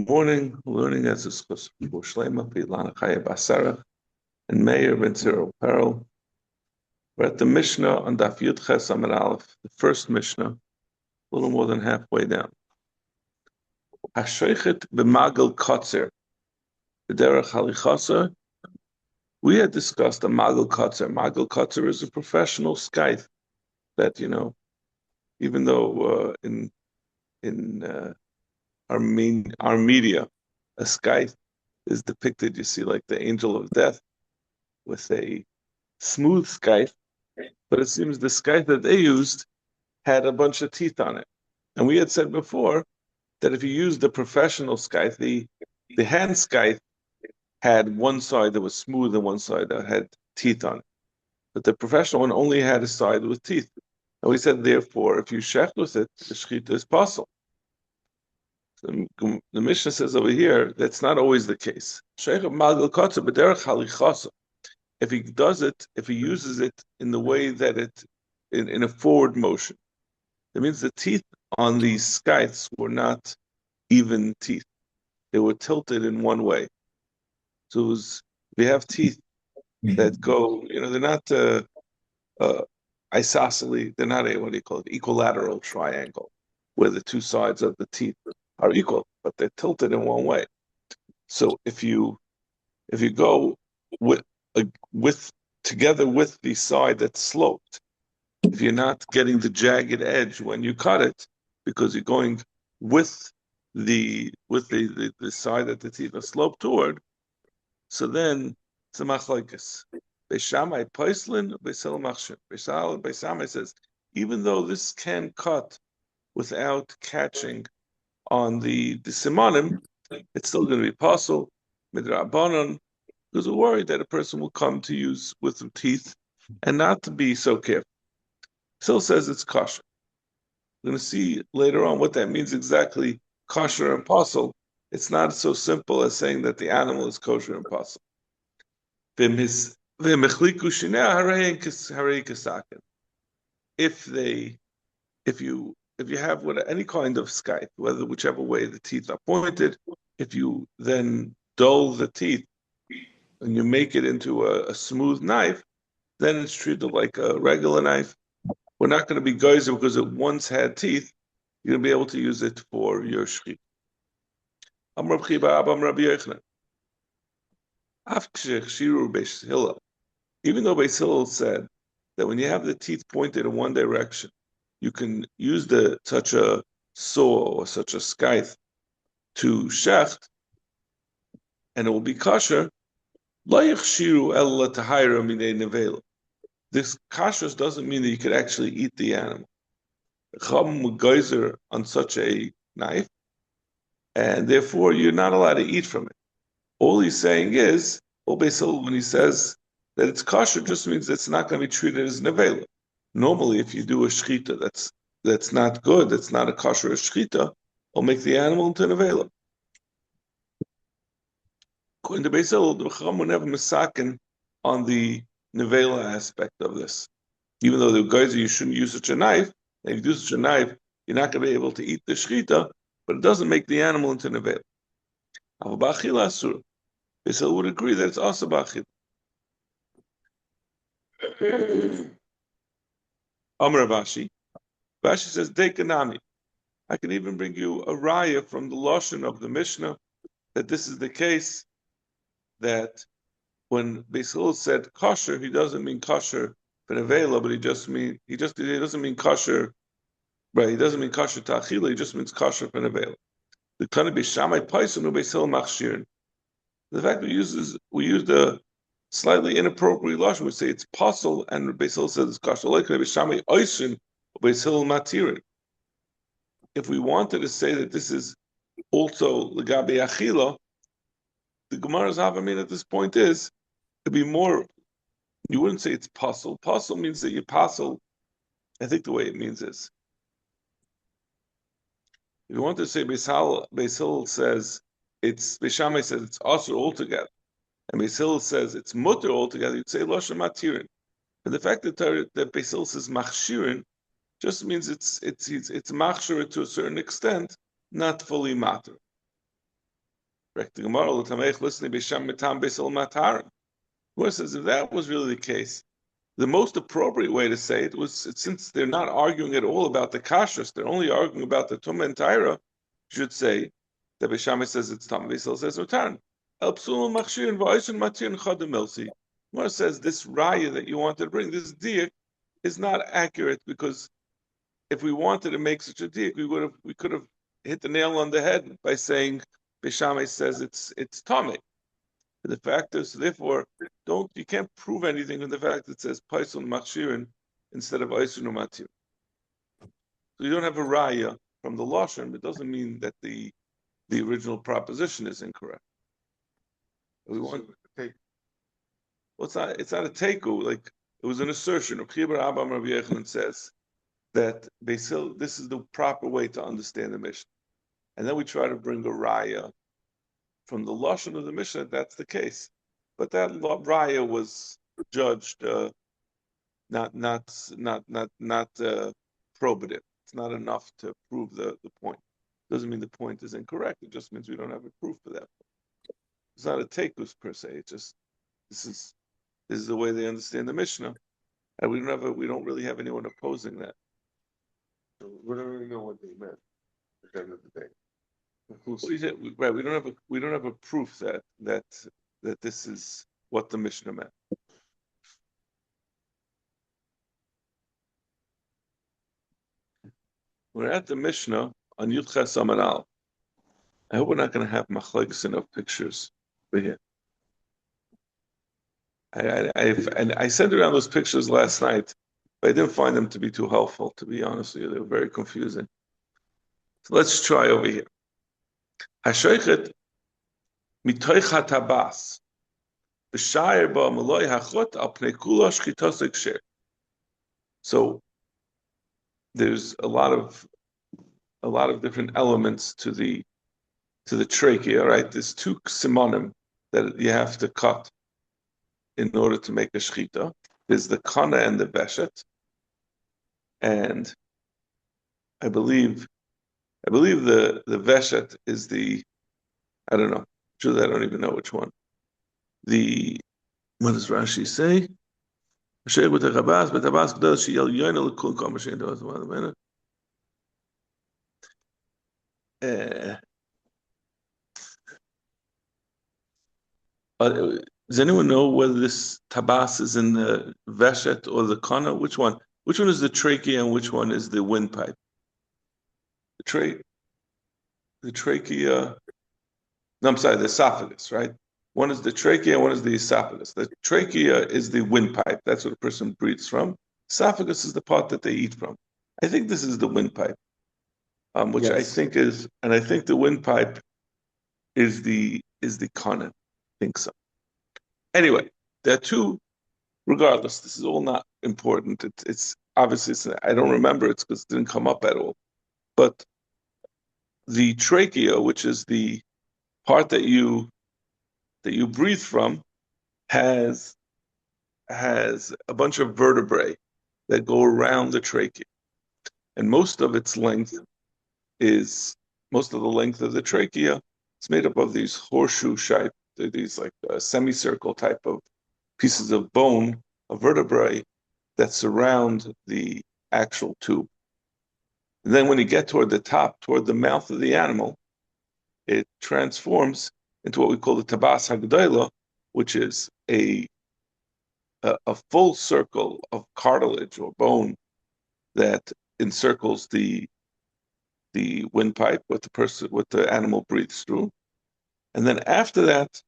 morning, learning as a discuss for Shlema, Pilana Chaya Basarach, and Meir Ben Zero Peril. We're at the Mishnah on Daf Yud Ches Amud Aleph, the first Mishnah, a little more than halfway down. Hashoichet b'magel kotzer, b'derech halichasa. We had discussed a magel kotzer. Magel kotzer is a professional scythe that, even though in our media, a scythe is depicted, you see, like the angel of death with a smooth scythe, but it seems the scythe that they used had a bunch of teeth on it. And we had said before that if you use the professional scythe, the hand scythe had one side that was smooth and one side that had teeth on it. But the professional one only had a side with teeth. And we said, therefore, if you shecht with it, the shechita is possible. So the Mishnah says over here, that's not always the case. If he does it, if he uses it in the way that in a forward motion, that means the teeth on these scythes were not even teeth. They were tilted in one way. So we have teeth that go, they're not isosceles, they're not equilateral triangle, where the two sides of the teeth are equal, but they're tilted in one way. So if you go together with the side that's sloped, if you're not getting the jagged edge when you cut it, because you're going with the side that the teeth are sloped toward, so then it's a machlokes. Beishamai poislin, beisel machshin. Beishamai says, even though this can cut without catching on the simanim, it's still going to be possible. Midrabanan, because we're worried that a person will come to use with some teeth and not to be so careful. Still says it's kosher. We're going to see later on what that means exactly, kosher and possible. It's not so simple as saying that the animal is kosher and possible. If you have any kind of scythe, whichever way the teeth are pointed, if you then dull the teeth and you make it into a smooth knife, then it's treated like a regular knife. We're not going to be geyser because it once had teeth. You're going to be able to use it for your shechit. Even though Beis Hillel said that when you have the teeth pointed in one direction, you can use such a saw or such a scythe to shecht, and it will be kosher. This kashrus doesn't mean that you could actually eat the animal. Chum geyser on such a knife, and therefore you're not allowed to eat from it. All he's saying is, when he says that it's kosher, just means it's not going to be treated as nevela. Normally, if you do a shechita that's not good, that's not a kosher shechita, will make the animal into nevela. According to Beis Hillel, the Chacham will never misaken on the nevela aspect of this. Even though the geyser, you shouldn't use such a knife, and if you do such a knife, you're not going to be able to eat the shechita, but it doesn't make the animal into nevela. Beis Hillel would agree that it's also b'achila. Amar Rashi says, Dekanami. I can even bring you a raya from the Lashon of the Mishnah that this is the case, that when Beis Hillel said kosher, he doesn't mean kosher for nevela, but he doesn't mean kosher, right? He doesn't mean kosher to achila, he just means kosher for nevela. The Tana Beishamai Paisun u Beis Hillel machshirin. The fact we use the slightly inappropriate lashon, we say it's possible, and Beis Hillel says it's kosher. Like Beishamai Oisin u Beis Hillel matirin. If we wanted to say that this is also legabe achila, the Gemara's havamin at this point is to be more. You wouldn't say it's possible. Possible means that you possible. I think the way it means is, if you want to say Beis Hillel says it's Beishamai says it's asur altogether, and Beis Hillel says it's mutter altogether, you'd say lashon matirin. But the fact that Beis Hillel says machshirin just means it's machshir to a certain extent, not fully matter. Says if that was really the case, the most appropriate way to say it was since they're not arguing at all about the kashrus, they're only arguing about the tumah and taira, should say that Beishamai says it's tam, Beisil says utan. El psul machshir and va'ishin matir and chadam elsi. Gemara says this raya that you wanted to bring, this diak, is not accurate because if we wanted to make such a diak, we could have hit the nail on the head by saying Beishamai says it's tamei. The fact is, therefore, you can't prove anything from the fact that it says Paisun Machshirin instead of Aisun Matir. So you don't have a raya from the Lashon, but it doesn't mean that the original proposition is incorrect. We want well, it's not a teiku, like it was an assertion. Rabbi Yochanan says that this is the proper way to understand the Mishnah. And then we try to bring a raya from the lashon of the Mishnah. That's the case, but that raya was judged not probative. It's not enough to prove the point. Doesn't mean the point is incorrect. It just means we don't have a proof for that. It's not a tekus per se. It's just this is the way they understand the Mishnah, and we don't really have anyone opposing that. So we don't really know what they meant at the end of the day. Right, we don't have a proof that this is what the Mishnah meant. We're at the Mishnah on Yud Ches Amud Aleph. I hope we're not going to have machlekes enough pictures over here. I sent around those pictures last night, but I didn't find them to be too helpful. To be honest with you, they were very confusing. So let's try over here. Hashoichet mitoich hatabas b'shayir ba maloi hachot al pnei kula shchitos ekshir. So there's a lot of different elements to the trachea, right? There's two simonim that you have to cut in order to make a shchita. There's the kana and the beshet, and I believe the veshet is the, I don't know. Truly, I don't even know which one. What does Rashi say? Does anyone know whether this tabas is in the veshet or the kana? Which one? Which one is the trachea and which one is the windpipe? The trachea. No, I'm sorry, the esophagus, right? One is the trachea, one is the esophagus. The trachea is the windpipe. That's what a person breathes from. Esophagus is the part that they eat from. I think this is the windpipe, which yes. I think is, and I think the windpipe is the kana. I think so. Anyway, there are two. Regardless, this is all not important. It's obviously I don't remember it because it didn't come up at all. But the trachea, which is the part that you breathe from, has a bunch of vertebrae that go around the trachea, and most of the length of the trachea is made up of these horseshoe shape, these like semicircle type of pieces of bone, of vertebrae that surround the actual tube. And then when you get toward the top, toward the mouth of the animal, it transforms into what we call the tabas hagdayla, which is a full circle of cartilage or bone that encircles the windpipe, what the animal breathes through. And then after that,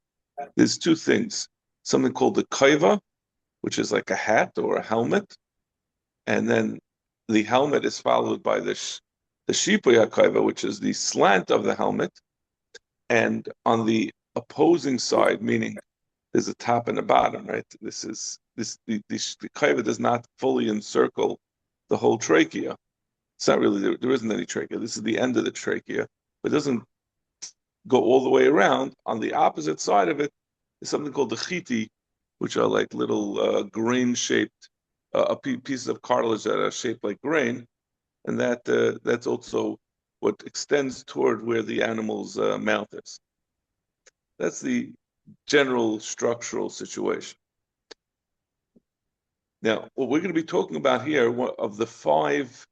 there's two things: something called the kaiva, which is like a hat or a helmet, and then the helmet is followed by the shipuy hakaiva, which is the slant of the helmet, and on the opposing side, meaning there's a top and a bottom, right? The kaiva does not fully encircle the whole trachea. It's not really there isn't any trachea. This is the end of the trachea, but it doesn't go all the way around. On the opposite side of it is something called the chiti, which are like little grain-shaped pieces of cartilage that are shaped like grain, and that's also what extends toward where the animal's mouth is. That's the general structural situation. Now, what we're going to be talking about here, of the 5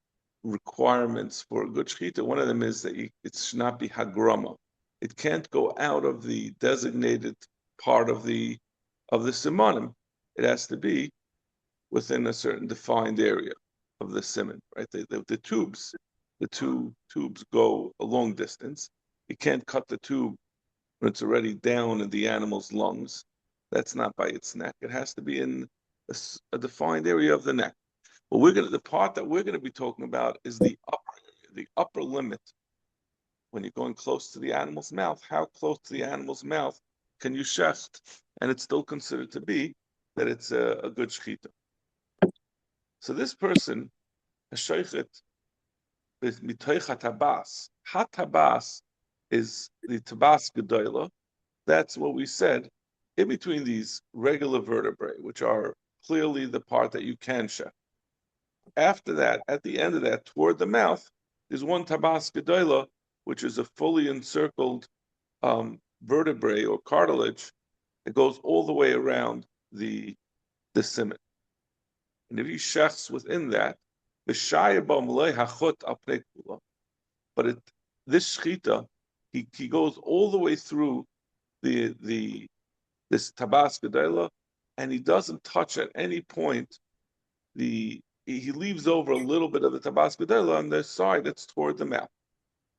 requirements for a good shechita, one of them is that it should not be hagrama. It can't go out of the designated part of the simanim. It has to be within a certain defined area of the siman, right? The tubes, the 2 tubes go a long distance. You can't cut the tube when it's already down in the animal's lungs. That's not by its neck. It has to be in a defined area of the neck. But the part that we're gonna be talking about is the upper limit. When you're going close to the animal's mouth, how close to the animal's mouth can you shecht, and it's still considered to be that it's a good shechita. So this person, a sheichet, is mitoich hatabas. Hatabas is the tabas gedola. That's what we said in between these regular vertebrae, which are clearly the part that you can shecht. After that, at the end of that, toward the mouth, is one tabas gedola, which is a fully encircled vertebrae or cartilage. It goes all the way around the simen. And if he shechts within that, the shayabam le hachot apnei kula. But this shechita, he goes all the way through this tabas gedola, and he doesn't touch at any point he leaves over a little bit of the tabas gedola on the side that's toward the mouth.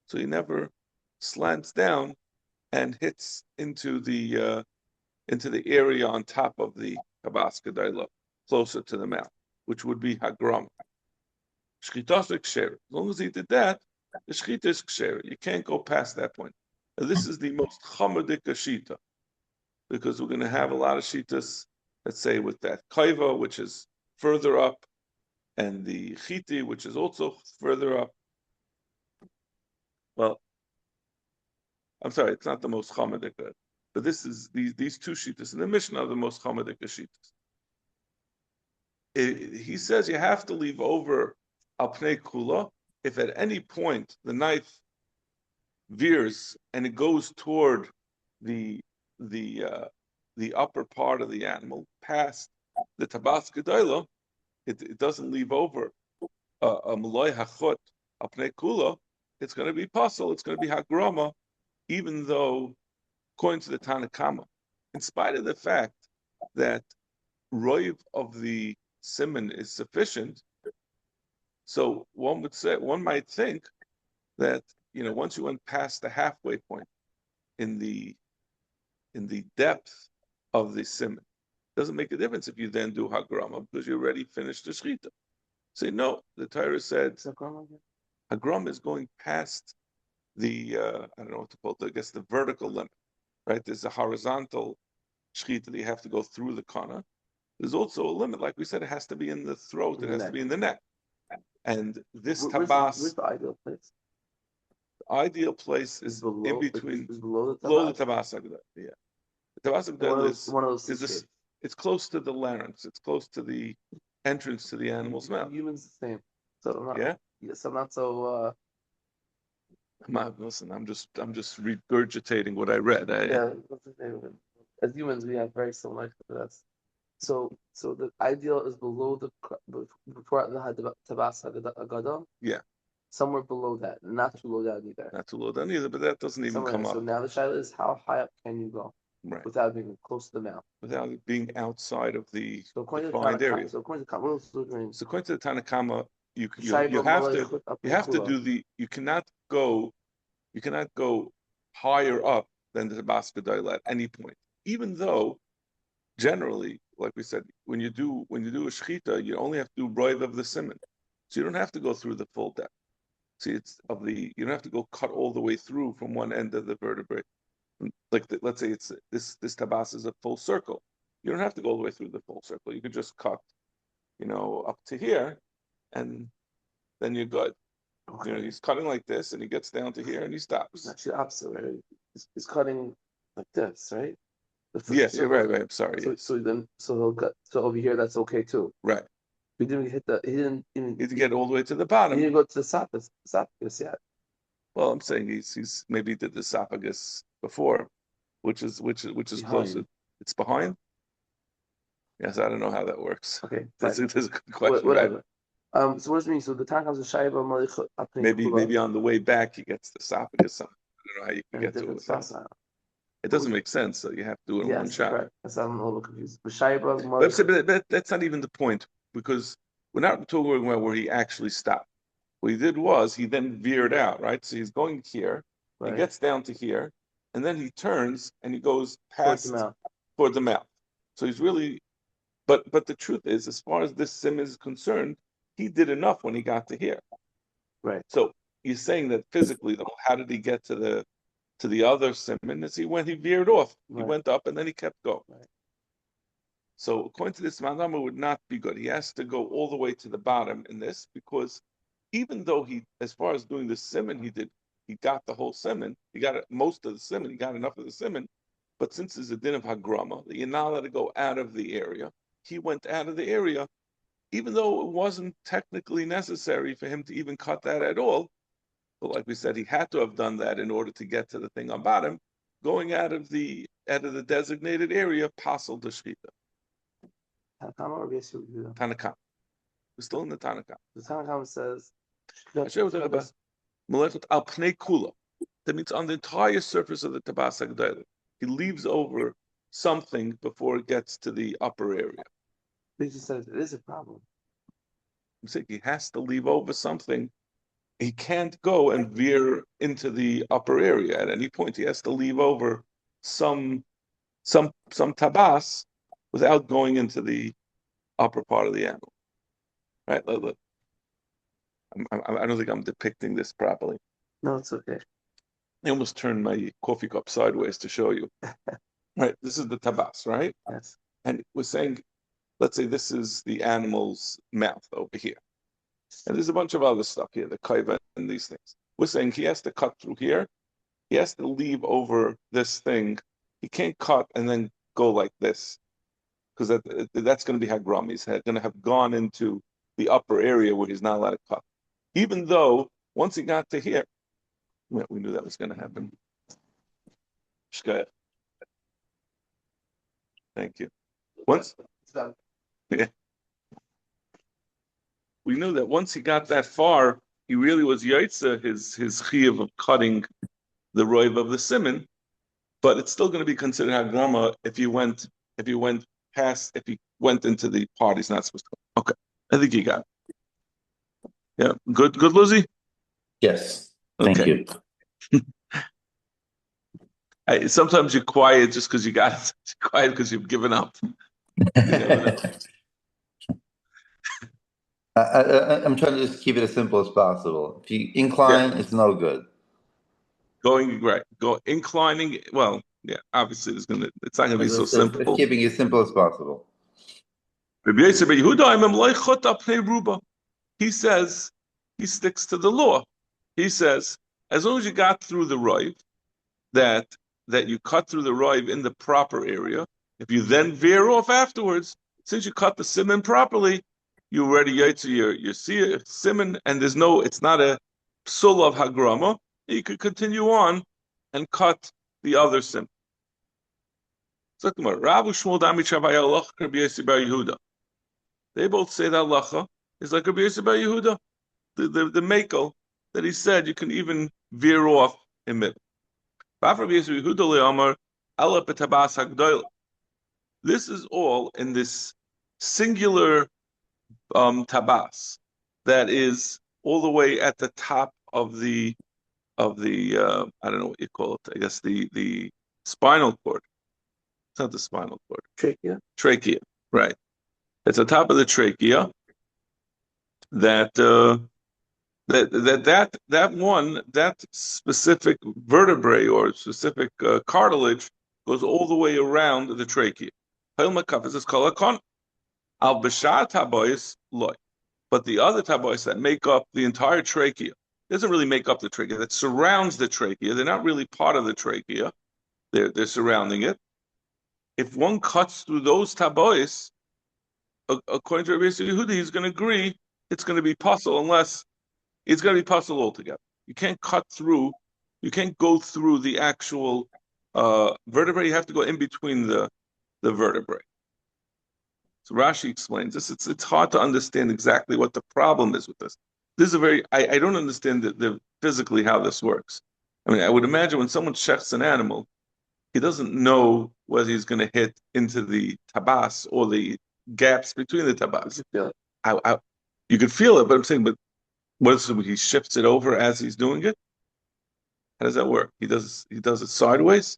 So he never slants down and hits into the area on top of the tabas gedola, closer to the mouth, which would be hagram. Shchitas ksher. As long as he did that, the shchita is ksher. You can't go past that point. Now, this is the most chamadik shita, because we're going to have a lot of shitas, let's say, with that kaiva, which is further up, and the chiti, which is also further up. Well, I'm sorry, it's not the most chamadik, but this is these 2 shitas in the Mishnah are the most chamadik shitas. He says you have to leave over al pnei kula if at any point the knife veers and it goes toward the upper part of the animal past the tabas gedola, it doesn't leave over a maloi hachot al pnei kula. It's going to be pasul. It's going to be hagrama, even though, according to the Tanakama, in spite of the fact that roiv of the siman is sufficient, so one might think that once you went past the halfway point in the depth of the siman, it doesn't make a difference if you then do hagrama because you already finished the shechita. Say no, the Torah said hagrama is going past the I don't know what to call it. I guess the vertical limit, right? There's a horizontal shechita that you have to go through the kana. There's also a limit, like we said, it has to be in the throat. It has to be in the neck. And this tabas, where's the ideal place? the ideal place is below, in between, below the tabas agda. Yeah, the tabas agda is it's close to the larynx. It's close to the entrance to the animal's mouth. Humans the same. So I'm not, yeah. Yes, I'm not so. Listen, I'm just regurgitating what I read. As humans, we have very similar. That's so the ideal is below before the tabas agada. Yeah. Somewhere below that, not too low down either. Not too low down either, but that doesn't even come up. So now the shaila is how high up can you go, right, without being close to the mouth, without being outside of the defined area. So according to the Tanakama, you have to do you cannot go higher up than the tabas gedola at any point, even though generally, like we said, when you do a shechita, you only have to do roiv of the siman, so you don't have to go through the full depth. See, you don't have to go cut all the way through from one end of the vertebrae. Like let's say it's this tabas is a full circle. You don't have to go all the way through the full circle. You could just cut, up to here, and then you're good. Okay. He's cutting like this, and he gets down to here, and he stops. It's actually the opposite, right? He's cutting like this, right? Yes, you're right. I'm sorry. So he'll cut. So over here, that's okay too. Right. He didn't hit the. He didn't get all the way to the bottom. He didn't go to the esophagus yet. Well, I'm saying he's maybe did the esophagus before. which is behind. closer. It's behind. Yes, I don't know how that works. Okay, There's a good question. Whatever. So what does it mean? So the time comes to Shaiba Malicha Maybe on the way back he gets the esophagus. I don't know how you can get to it without. It doesn't make sense, so you have to do it in one shot. Correct. I'm a little confused. Shaiba But that's not even the point, because we're not talking about where he actually stopped. What he did was he then veered out, right? So he's going here, he gets down to here, and then he turns and he goes past toward the mouth. So he's really, but the truth is, as far as this sim is concerned, he did enough when he got to here. Right. So he's saying that physically, though, how did he get to the other simon? Is he veered off. He went up and then he kept going. Right. So according to this, Manama would not be good. He has to go all the way to the bottom in this, because even though he, as far as doing the simon, he got the whole simon, he got most of the simon, he got enough of the simon, but since there's a din of hagrama, that you're not allowed to go out of the area, he went out of the area, even though it wasn't technically necessary for him to even cut that at all. But like we said, he had to have done that in order to get to the thing on bottom. Going out of the designated area, passel to shchita. Tanakam. We're still in the Tanakam. The Tanakam says, that means on the entire surface of the tabas hagdayla, he leaves over something before it gets to the upper area. He just says it is a problem. I'm saying he has to leave over something. He can't go and veer into the upper area at any point. He has to leave over some tabas without going into the upper part of the animal. Right? Look. I don't think I'm depicting this properly. No, it's okay. I almost turned my coffee cup sideways to show you. Right, this is the tabas, right? Yes. And we're saying, let's say this is the animal's mouth over here. And there's a bunch of other stuff here, the kaiva and these things. We're saying he has to cut through here. He has to leave over this thing. He can't cut and then go like this, because that's going to be hagram. He's going to have gone into the upper area where he's not allowed to cut. Even though once he got to here, we knew that was going to happen. Thank you. Yeah. We knew that once he got that far, he really was yaitza his chiyuv of cutting the roiv of the simon, but it's still going to be considered hagrama if he went into the part he's not supposed to go. Okay, I think you got it. Yeah, good, Lizzie? Yes, thank you. Sometimes you're quiet just because you got it. You're quiet because you've given up. I'm trying to just keep it as simple as possible. If you incline, it's no good. Inclining. Well, yeah, obviously it's not going to be so simple. It's keeping it simple as possible. He says, he sticks to the law. He says, as long as you got through the roiv, that you cut through the roiv in the proper area, if you then veer off afterwards, since you cut the simon properly, you already yaitzu your simon, and it's not a psul of hagrama. You could continue on and cut the other simon. They both say that halacha is like Rabbi Yossi bar Yehuda, the makel that he said you can even veer off in middle. This is all in this singular tabas that is all the way at the top of the I don't know what you call it. I guess the spinal cord. It's not the spinal cord. Trachea, right? It's the top of the trachea. That specific vertebrae or specific cartilage goes all the way around the trachea. Is called al b'shar tabois loy, but the other tabois that make up the entire trachea doesn't really make up the trachea. That surrounds the trachea. They're not really part of the trachea. They're surrounding it. If one cuts through those tabois, according to Rabbi Yehuda, he's going to agree it's going to be puzzle unless it's going to be puzzle altogether. You can't cut through. You can't go through the actual vertebrae, you have to go in between the vertebrae. So Rashi explains this. It's hard to understand exactly what the problem is with this. This is a very I don't understand the physically how this works. I mean, I would imagine when someone checks an animal, he doesn't know whether he's going to hit into the tabas or the gaps between the tabas. You could feel it, but I'm saying, but what is it? He shifts it over as he's doing it. How does that work? He does it sideways.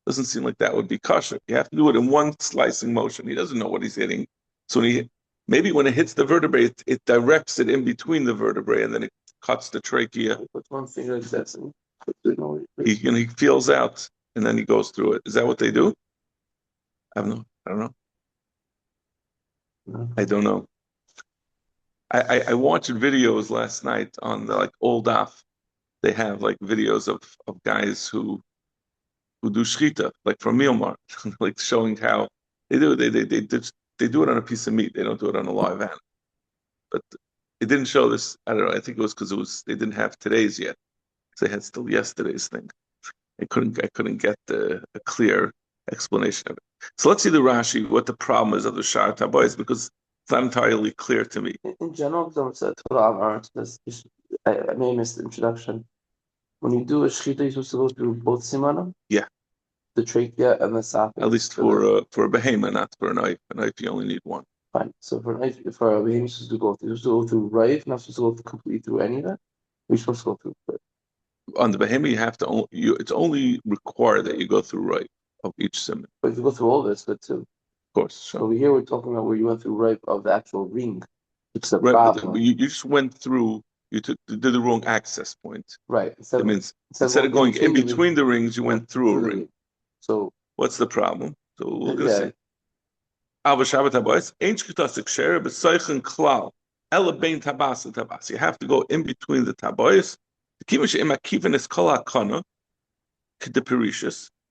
Doesn't seem like that would be kosher. You have to do it in one slicing motion. He doesn't know what he's hitting, so maybe when it hits the vertebrae, it directs it in between the vertebrae, and then it cuts the trachea. Put one finger exactly. He feels out, and then he goes through it. Is that what they do? I don't know. I don't know. I watched videos last night on the old DAF. They have videos of guys who do shchita, from Myanmar, showing how they do. They do it on a piece of meat. They don't do it on a live animal. But it didn't show this. I don't know. I think it was because they didn't have today's yet. So they had still yesterday's thing. I couldn't get a clear explanation of it. So let's see the Rashi, what the problem is of the Shar Tabois, because it's not entirely clear to me. In general, don't say I may have missed the introduction. When you do a shchita, you're supposed to go through both simana? Yeah. The trachea and the esophagus. At least for a behemoth, not for a knife. A knife, you only need one. Fine. So for a behemoth, you're supposed to go through right, not supposed to go completely through any of that. You're supposed to go through it. On the behemoth, you have to it's only required that you go through right of each simon. But if you go through all of it, it's good too. Of course. So over here, we're talking about where you went through right of the actual ring. It's the right, problem. but you just went through. You did the wrong access point. Right. That means instead of going in between the rings, you went through a ring. So what's the problem? So we're going to say. You have to go in between the tabois.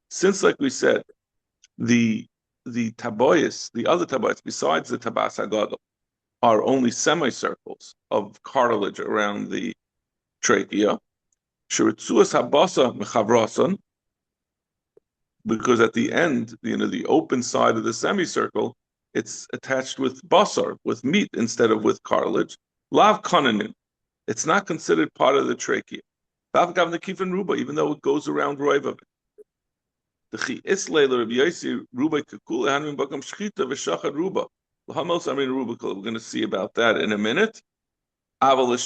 Since, like we said, the tabois, the other tabois besides the tabas hagadol, are only semicircles of cartilage around the trachea. Because at the end, the open side of the semicircle, it's attached with basar, with meat instead of with cartilage. Lav konanin, it's not considered part of the trachea. Even though it goes around roiv of it. We're going to see about that in a minute. For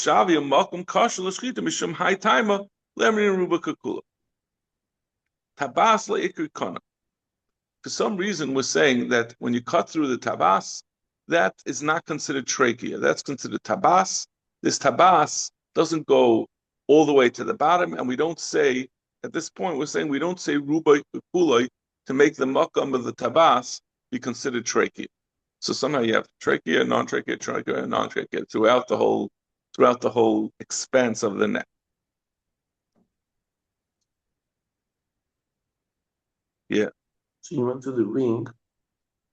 some reason, we're saying that when you cut through the tabas, that is not considered trachea. That's considered tabas. This tabas doesn't go all the way to the bottom, and we don't say, at this point, we're saying we don't say ruba kuloi to make the makam of the tabas be considered trachea. So somehow you have trachea, non-trachea, trachea, non-trachea throughout the whole expanse of the neck. Yeah. So you went through the ring,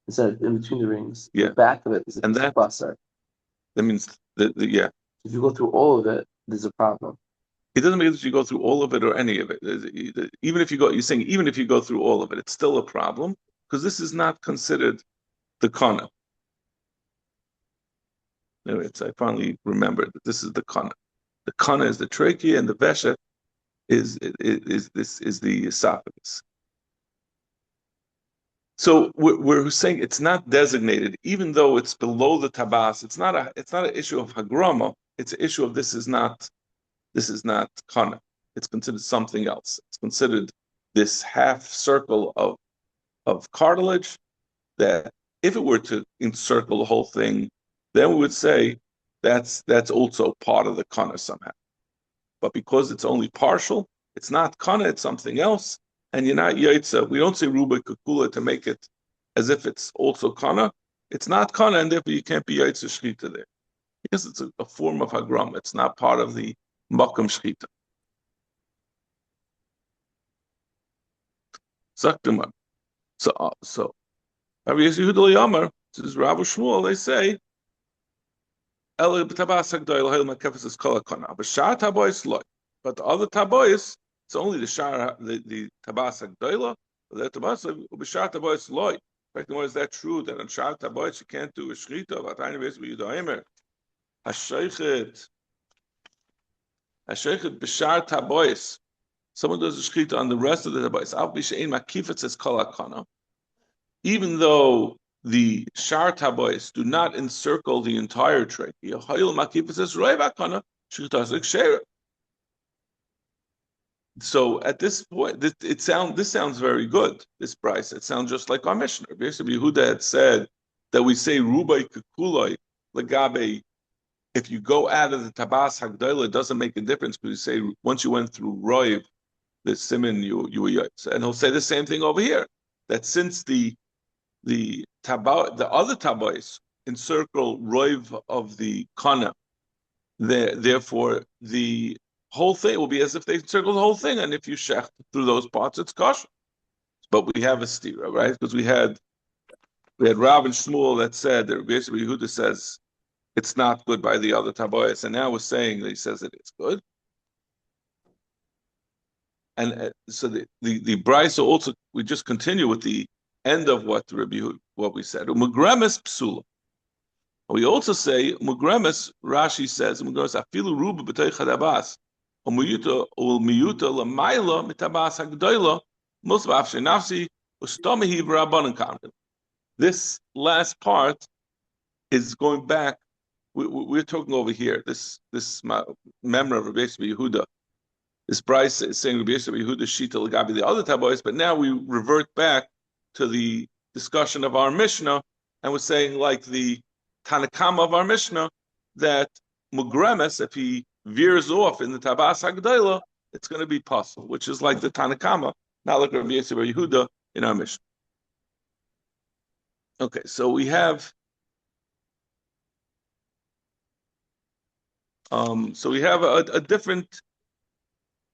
instead in between the rings. Yeah. The back of it is a basar. That means yeah. If you go through all of it, there's a problem. It doesn't mean that you go through all of it or any of it. Even if you go through all of it, it's still a problem because this is not considered the kana. Anyway, I finally remembered that this is the kana. The kana is the trachea, and the vesha is the esophagus. So we're saying it's not designated, even though it's below the tabas. It's not an issue of hagrama. It's an issue of this is not kana. It's considered something else. It's considered this half circle of cartilage that if it were to encircle the whole thing, then we would say that's also part of the kana somehow. But because it's only partial, it's not kana, it's something else, and you're not yaitza. We don't say ruba kukula to make it as if it's also kana. It's not kana, and therefore you can't be yaitza shchita there. Because it's a form of hagram. It's not part of the makam shchita. Zaktima. So Rabbi Yehuda Yamar, this is Rav Shmuel, they say, but the other tabois, it's only the tabas hagdoila That b'shar tabois loy. In fact, is that true that on shar tabois you can't do a shchita? V'atayim beis b'yudaimer. Hashoichet b'shar tabois. Someone does a shchita on the rest of the tabois. Al b'shein makifet says kol hakana. Even though the shar tabois do not encircle the entire trachea, hayil makifet says roiv hakana shchita shera. So at this point, this sounds very good. This price, it sounds just like our Mishnah. Basically, Yehuda had said that we say rubai kekuloi legabe. If you go out of the tabas hagdayla, it doesn't make a difference because you say once you went through roiv, the simon you were yotz. And he'll say the same thing over here. That since the other tabais encircle roiv of the kana, therefore the whole thing will be as if they circle the whole thing, and if you shecht through those parts, it's kosher. But we have a stira, right? Because we had Rav and Shmuel that said that basically Yehuda says it's not good by the other taboyas, and now we're saying that he says that it's good. And so the Brisa also, we just continue with the end of what we said. Umugremes psula. We also say umugremes. Rashi says umugremes afilu ruba b'tei chadabas. This last part is going back. We're talking over here. This memory of Rabbi Yehuda. This price is saying Rabbi Yehuda Shita Lagabi the other tabois, but now we revert back to the discussion of our Mishnah, and we're saying like the Tanakama of our Mishnah that Mugremes, if he veers off in the Tabas Hagdaila, it's going to be possible, which is like the Tanakama, not like Rabbi Yehuda in our Mishnah. Okay, so we have a different.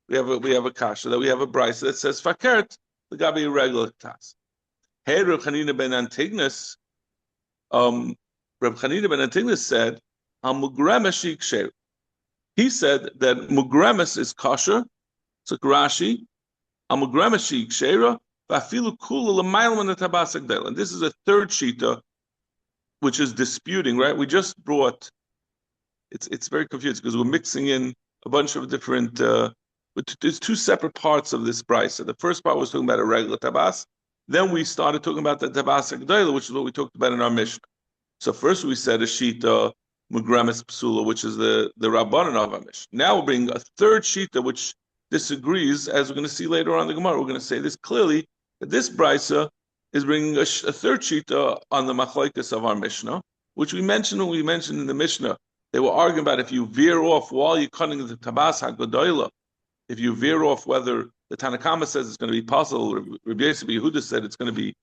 We have a kasha that we have a brisa that says fakert the gabi regular tas. Hey, Reb Chanina ben Antignus. Reb Chanina ben Antignus said, "Mugremes yiksher." He said that mugremes is kosher. So Rashi, mugremes yiksher v'afilu kula l'maylam in the tabas hagdayla. And this is a third shita, which is disputing. Right? We just brought. It's very confusing because we're mixing in a bunch of different. There's two separate parts of this brisa. The first part was talking about a regular tabas. Then we started talking about the tabas hagdayla, which is what we talked about in our Mishnah. So first we said a shita mugremes psula, which is the rabbanan of our Mishnah. Now we're bringing a third shita which disagrees, as we're going to see later on in the Gemara. We're going to say this clearly that this brisa is bringing a third shita on the machlokes of our Mishnah, which we mentioned when we mentioned in the Mishnah. They were arguing about if you veer off while you're cutting the tabas hagdayla. If you veer off, whether the Tanakama says it's going to be possible, Rabbi Yehuda said it's going to be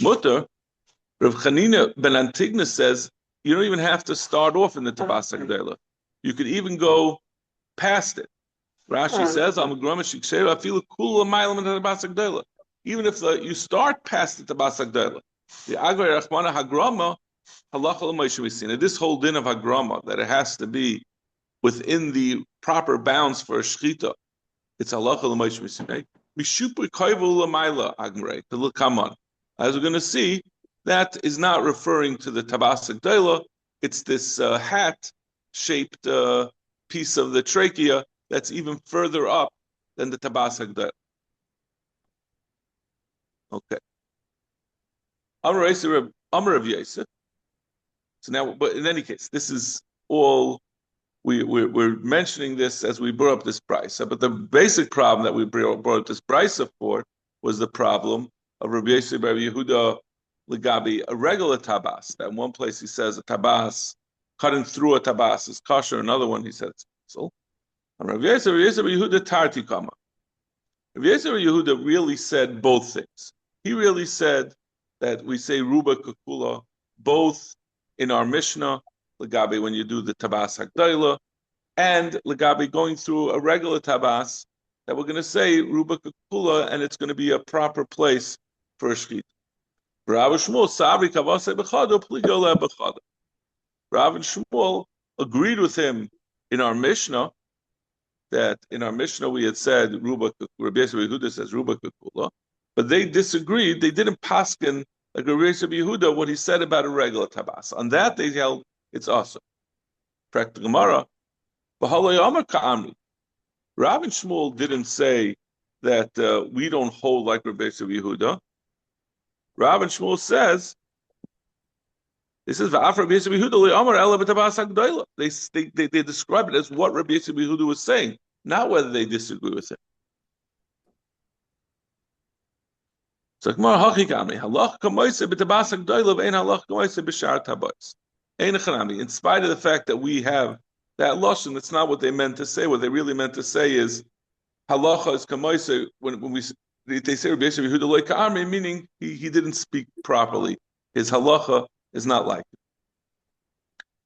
mutter. Rav Chanina ben Antignus says you don't even have to start off in the Tabas Hagdayla. You could even go past it. Rashi says, even if you start past the Tabas Hagdayla, the Agray Rachmana Hagrama, halacha l'moishe we've seen. This whole din of Hagrama, that it has to be within the proper bounds for a shchita. It's halacha l'moishe v'sinei. Mishupri koivu l'mayla agmrei. Come on, as we're going to see, that is not referring to the tabas hagdayla. It's this hat-shaped piece of the trachea that's even further up than the tabas hagdayla. Okay. Amar of Yosef. So now, but in any case, this is all. We're mentioning this as we brought up this price, but the basic problem that we brought up this price for was the problem of Rabbi Yosef Bar Yehuda Legabi, a regular tabas. That in one place he says a tabas cutting through a tabas is kosher. Another one he says it's kosher. And Rabbi Yosef Bar Yehuda Tarti Kama. Rabbi Yosef Bar Yehuda really said both things. He really said that we say ruba kukula both in our Mishnah. Legabi when you do the tabas hagdayla, and legabi going through a regular tabas that we're going to say ruba kukula, and it's going to be a proper place for a shchita. Rav and Shmuel agreed with him in our Mishnah that in our Mishnah we had said ruba. Rabbi Yehuda says ruba kukula, But they disagreed. They didn't paskin like Rabbi Yehuda what he said about a regular tabas. On that they held it's awesome. Correct the Gemara. Rav and Shmuel didn't say that we don't hold like Rabbi Yehuda. Rav and Shmuel says, they describe it as what Rabbi Yehuda was saying, not whether they disagree with it. So in spite of the fact that we have that lashon, that's not what they meant to say. What they really meant to say is halacha is kamoise when they say Rabbi Yehuda loy ka'armi, meaning he didn't speak properly. His halacha is not like it.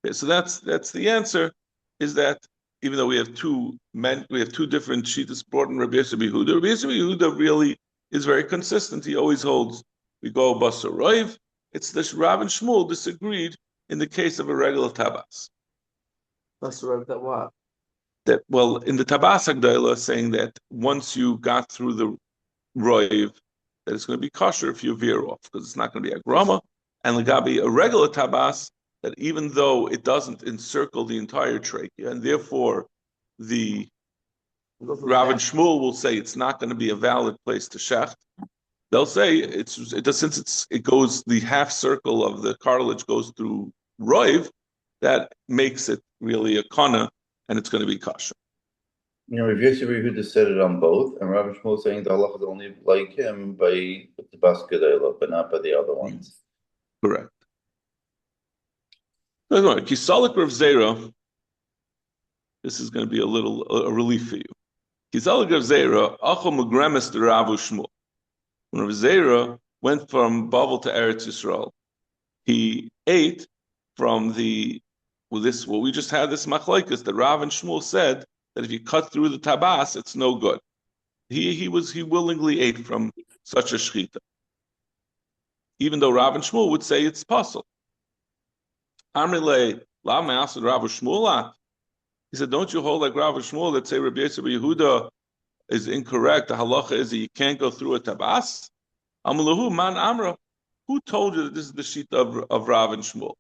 Okay, so that's the answer. Is that even though we have two different shittas brought in Rabbi Yehuda really is very consistent. He always holds we go basar roiv. It's the Rav and Shmuel disagreed in the case of a regular tabas. Basar roiv that what? That in the tabas hagdayla saying that once you got through the roiv, that it's going to be kosher if you veer off because it's not going to be a grama. And legabi a regular tabas that even though it doesn't encircle the entire trachea, and therefore the Rav and Shmuel will say it's not going to be a valid place to shecht. They'll say since it goes the half circle of the cartilage goes through roiv, that makes it really a kana, and it's going to be kosher. Rabbi Yehuda said it on both, and Rav Shmuel saying the halacha is only like him by the baskadayla, but not by the other ones. Correct. Kisalik Rav Zera. This is going to be a relief for you. Kisalik Rav Zera, Acho Megremes to Rav Shmuel. When Rav Zera went from Babel to Eretz Yisrael, he ate from what we just had this machlokes that Rav and Shmuel said that if you cut through the tabas, it's no good. He willingly ate from such a shchita, even though Rav and Shmuel would say it's possible. Amrile Lama asked Rav Shmuel. He said, "Don't you hold like Rav Shmuel that say Rabbi Yehuda is incorrect? The halacha is that you can't go through a tabas." Amalahu man amra. Who told you that this is the sheet of Rav and Shmuel?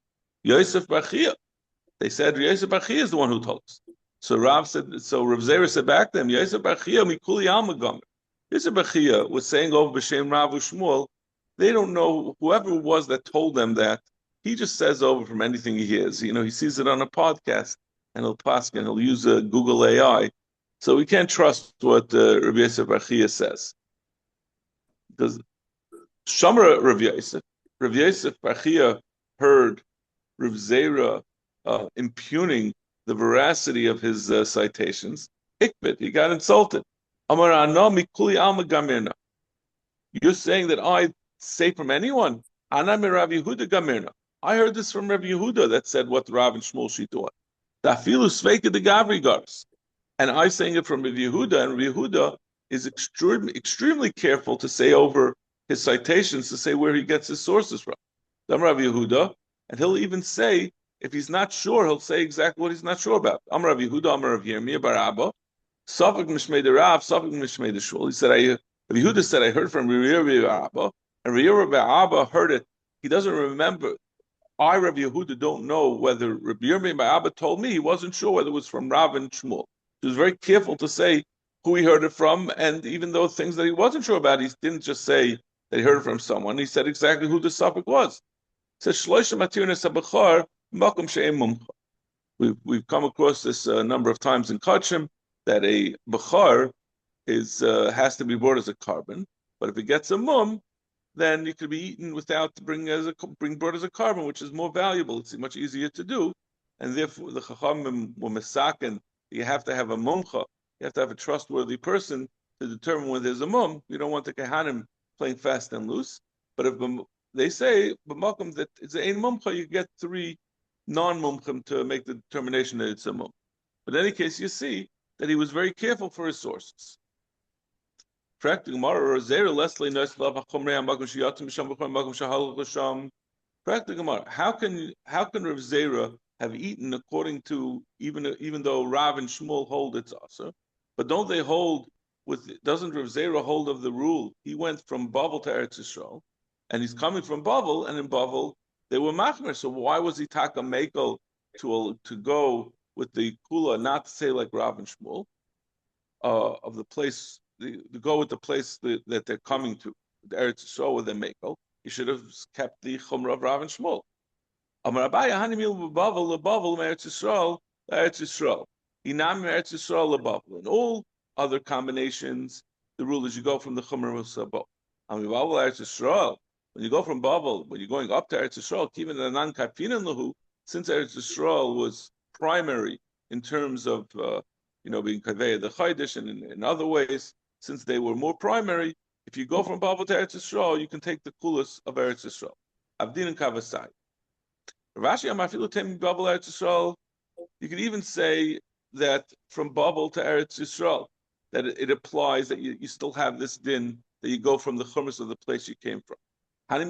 Yosef Bachia. They said Yosef Bachia is the one who told us. So Rav Zera said back to him, Yosef Bachia mikuli almagam. Yosef Bachia was saying over b'shem Rav Shmuel. They don't know whoever it was that told them that. He just says over from anything he hears. He sees it on a podcast and he'll use Google AI. So we can't trust what Rabbi Yosef Bachia says. Because Shamra Rav Yosef Bachia heard Rav Zera impugning the veracity of his citations. Ikbit, he got insulted. You're saying that I say from anyone? Ana mi Rav Yehuda gamirna. I heard this from Rav Yehuda that said what Rav and Shmuel shitua. Dafilu sveika de gavri gars. And I saying it from Rav Yehuda, and Rav Yehuda is extremely careful to say over his citations, to say where he gets his sources from. Am Rav Yehuda, and he'll even say, if he's not sure, he'll say exactly what he's not sure about. Am Rav Yehuda, Am Rav Yirmiyah bar Abba, Safak Mishmei de Rav, Safak Mishmei de Shmuel. He said, Rav Yehuda said, I heard from Rav Yirmiyah bar Abba, and Rav Yirmiyah bar Abba heard it. He doesn't remember. I, Rav Yehuda, don't know whether Rav Yirmiyah bar Abba told me. He wasn't sure whether it was from Rav and Shmuel. He was very careful to say who he heard it from, and even though things that he wasn't sure about, he didn't just say that he heard it from someone. He said exactly who the Safak was. He said, Shloisha Matirnes HaBachar, Makom She'em Mumcha. We've come across this a number of times in Kachim, that a Bachar has to be brought as a carbon, but if it gets a mum, then it could be eaten without being brought as a carbon, which is more valuable. It's much easier to do, and therefore the Chachamim were mesaken. You have to have a mumcha. You have to have a trustworthy person to determine when there's a mum. You don't want the Kehanim playing fast and loose. But if they say b'makom that it's ein mumcha, you get 3 non-mumchim to make the determination that it's a mum. But in any case, you see that he was very careful for his sources. Correct? Correct, Gemara. How can Rav Zera have eaten according to even though Rav and Shmuel hold it's also, but don't they hold doesn't Rav Zera hold of the rule? He went from Bavel to Eretz Yisrael, and he's coming from Bavel, and in Bavel they were machmer. So why was he taka mekel to go with the kula, not to say like Rav and Shmuel, of the place, to go with the place that they're coming to, the Eretz Yisrael with their mekel? He should have kept the chumrah of Rav and Shmuel. Amar Abaye hanimil lebavel Eretz Yisrael Eretz Yisrael. Inam Eretz Yisrael lebavel. In all other combinations, the rule is you go from the chumrah of Sabot. Amar Bavel Eretz Yisrael. When you go from Bavel, when you're going up to Eretz Yisrael, even the non kafinan lahu, since Eretz Yisrael was primary in terms of being kaveya the chaydish and in other ways, since they were more primary, if you go from Bavel to Eretz Yisrael, you can take the kulas of Eretz Yisrael. Avdin and Kavasai. Rashi Amafilu Tem Bavel Eretz Yisrael. You could even say that from Bavel to Eretz Yisrael, that it applies that you still have this din that you go from the chumash of the place you came from. But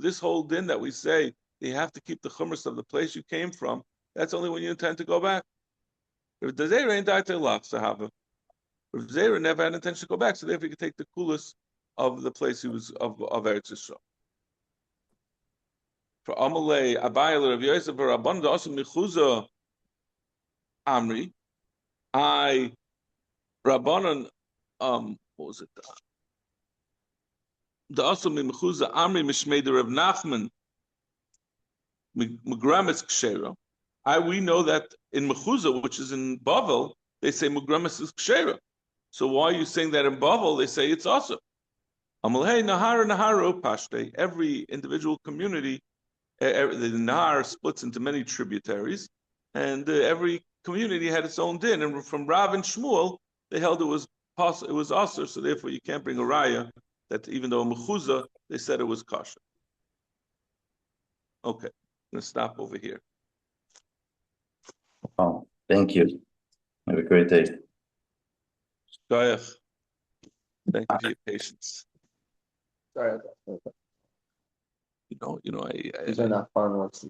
this whole din that we say you have to keep the chumash of the place you came from, that's only when you intend to go back. If the Zera ain't daite lachsa, if Zera never had intention to go back, so therefore you can take the kulas of the place he was of Eretz Yisrael. For Amalei Abayel Rav Yosef Rabban Dasu Michuza Amri, I Rabbanon what was it? The Dasu Michuza Amri Mishmei Rav Nachman Mugramis Kshera. We know that in Mechuza, which is in Bavel, they say Mugramis is Kshera. So why are you saying that in Bavel they say it's also? Amalei Nahara Naharo Pashte. Every individual community, the Nahar splits into many tributaries, and every community had its own din. And from Rav and Shmuel, they held it was asur, so therefore you can't bring a raya that even though Mechuza, they said it was kosher. Okay, I'm going to stop over here. Oh, thank you. Have a great day. Thank you for your patience. Sorry. These are not fun ones.